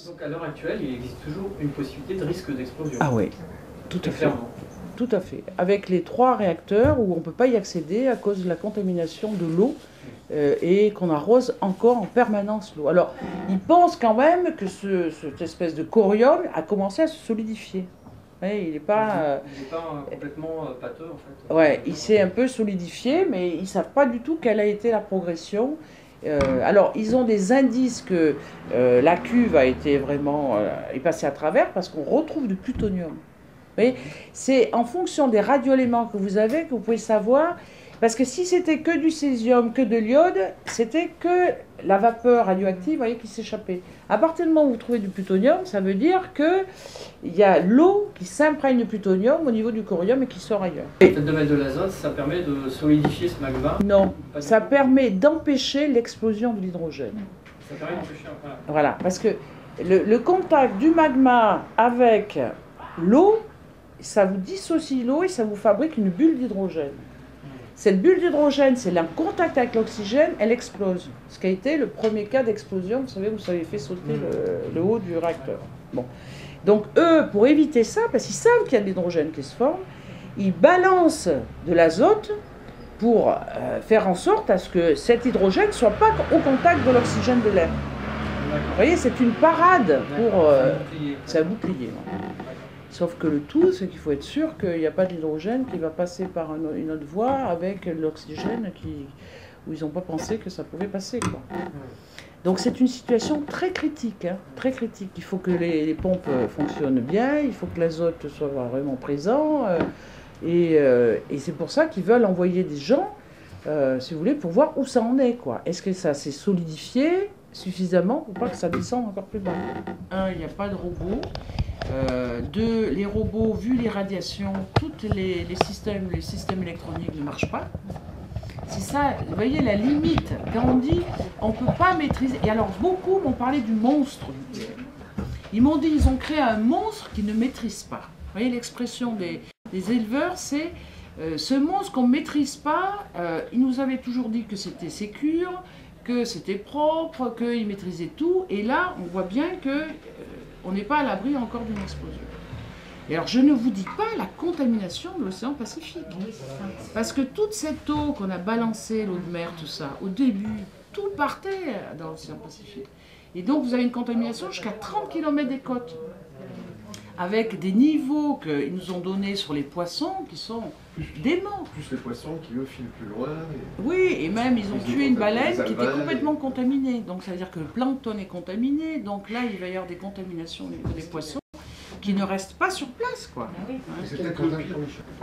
Donc à l'heure actuelle, il existe toujours une possibilité de risque d'explosion. Ah oui, tout à fait. Clairement. Tout à fait. Avec les 3 réacteurs où on ne peut pas y accéder à cause de la contamination de l'eau et qu'on arrose encore en permanence l'eau. Alors, ils pensent quand même que cette espèce de corium a commencé à se solidifier. Ouais, il n'est pas, complètement pâteux en fait. ouais, il s'est un peu solidifié, mais ils ne savent pas du tout quelle a été la progression. Alors, ils ont des indices que la cuve a été vraiment est passée à travers parce qu'on retrouve du plutonium. C'est en fonction des radioéléments que vous avez que vous pouvez savoir. Parce que si c'était que du césium, que de l'iode, c'était que la vapeur radioactive, vous voyez, qui s'échappait. À partir du moment où vous trouvez du plutonium, ça veut dire qu'il y a l'eau qui s'imprègne de plutonium au niveau du corium et qui sort ailleurs. Le fait de mettre de l'azote, ça permet de solidifier ce magma? Non, ça permet d'empêcher l'explosion de l'hydrogène. Ça permet d'empêcher, voilà, parce que le contact du magma avec l'eau, ça vous dissocie l'eau et ça vous fabrique une bulle d'hydrogène. Cette bulle d'hydrogène, c'est en contact avec l'oxygène, elle explose. Ce qui a été le premier cas d'explosion, vous savez, où ça avait fait sauter le haut du réacteur. Bon. Donc eux, pour éviter ça, parce qu'ils savent qu'il y a de l'hydrogène qui se forme, ils balancent de l'azote pour faire en sorte à ce que cet hydrogène ne soit pas au contact de l'oxygène de l'air. Vous voyez, c'est une parade pour... c'est un bouclier. Sauf que le tout, c'est qu'il faut être sûr qu'il n'y a pas d'hydrogène qui va passer par une autre voie avec l'oxygène où ils n'ont pas pensé que ça pouvait passer, quoi. Donc c'est une situation très critique, hein, très critique. Il faut que les pompes fonctionnent bien, il faut que l'azote soit vraiment présent. Et c'est pour ça qu'ils veulent envoyer des gens, si vous voulez, pour voir où ça en est, quoi. Est-ce que ça s'est solidifié suffisamment pour pas que ça descende encore plus bas? Un, il n'y a pas de robot. Deux, les robots, vu les radiations, tous les systèmes électroniques ne marchent pas. C'est ça, vous voyez la limite. Quand on dit on ne peut pas maîtriser. Et alors beaucoup m'ont parlé du monstre nucléaire. Ils m'ont dit ils ont créé un monstre qu'ils ne maîtrisent pas. Vous voyez l'expression des éleveurs, c'est ce monstre qu'on ne maîtrise pas. Ils nous avaient toujours dit que c'était sécure, que c'était propre, qu'ils maîtrisaient tout. Et là, on voit bien que on n'est pas à l'abri encore d'une explosion. Et alors, je ne vous dis pas la contamination de l'océan Pacifique. Parce que toute cette eau qu'on a balancée, l'eau de mer, tout ça, au début, tout partait dans l'océan Pacifique. Et donc, vous avez une contamination jusqu'à 30 km des côtes. Avec des niveaux qu'ils nous ont donnés sur les poissons qui sont déments. Plus les poissons qui, eux, filent plus loin. Oui, et même ils ont tué une baleine qui était complètement contaminée. Donc ça veut dire que le plancton est contaminé. Donc là, il va y avoir des contaminations au niveau des poissons qui ne restent pas sur place, quoi.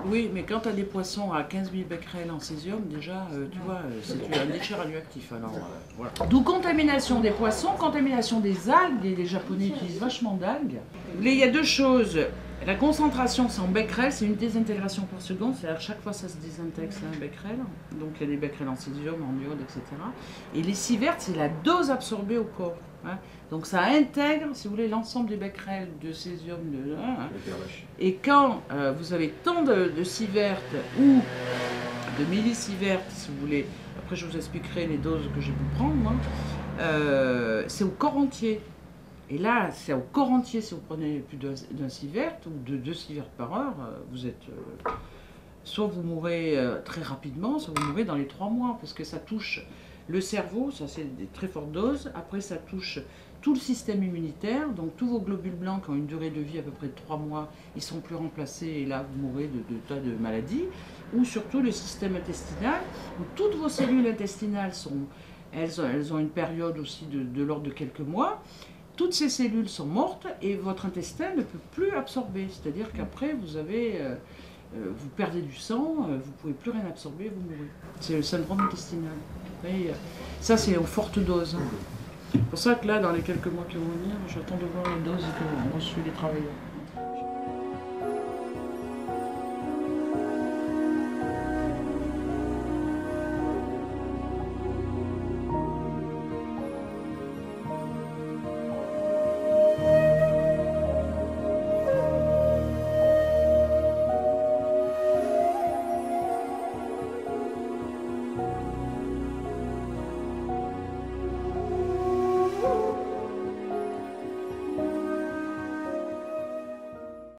Oui, mais quand tu as des poissons à 15 000 becquerels en césium, déjà, tu vois, c'est un déchet radioactif. Alors, voilà. D'où contamination des poissons, contamination des algues. Les Japonais utilisent vachement d'algues. Il y a deux choses. La concentration, c'est en becquerel, c'est une désintégration par seconde, c'est-à-dire chaque fois ça se désintègre, c'est un becquerel. Donc il y a des becquerels en césium, en iode, etc. Et les sieverts, c'est la dose absorbée au corps. Hein. Donc ça intègre, si vous voulez, l'ensemble des becquerels de césium. Et quand vous avez tant de sieverts ou de millisieverts, si vous voulez, après je vous expliquerai les doses que j'ai pu prendre, hein, c'est au corps entier. Et là, c'est au corps entier, si vous prenez plus d'un sievert ou de 2 sieverts par heure, vous êtes... soit vous mourrez très rapidement, soit vous mourrez dans les 3 mois, parce que ça touche le cerveau, ça c'est des très fortes doses, après ça touche tout le système immunitaire, donc tous vos globules blancs qui ont une durée de vie à peu près de 3 mois, ils ne sont plus remplacés, et là vous mourrez de tas de maladies, ou surtout le système intestinal, où toutes vos cellules intestinales elles ont une période aussi de l'ordre de quelques mois. Toutes ces cellules sont mortes et votre intestin ne peut plus absorber. C'est-à-dire qu'après, vous perdez du sang, vous ne pouvez plus rien absorber, vous mourrez. C'est le syndrome intestinal. Et ça, c'est aux fortes doses. C'est pour ça que là, dans les quelques mois qui vont venir, j'attends de voir les doses qu'ont reçues les travailleurs.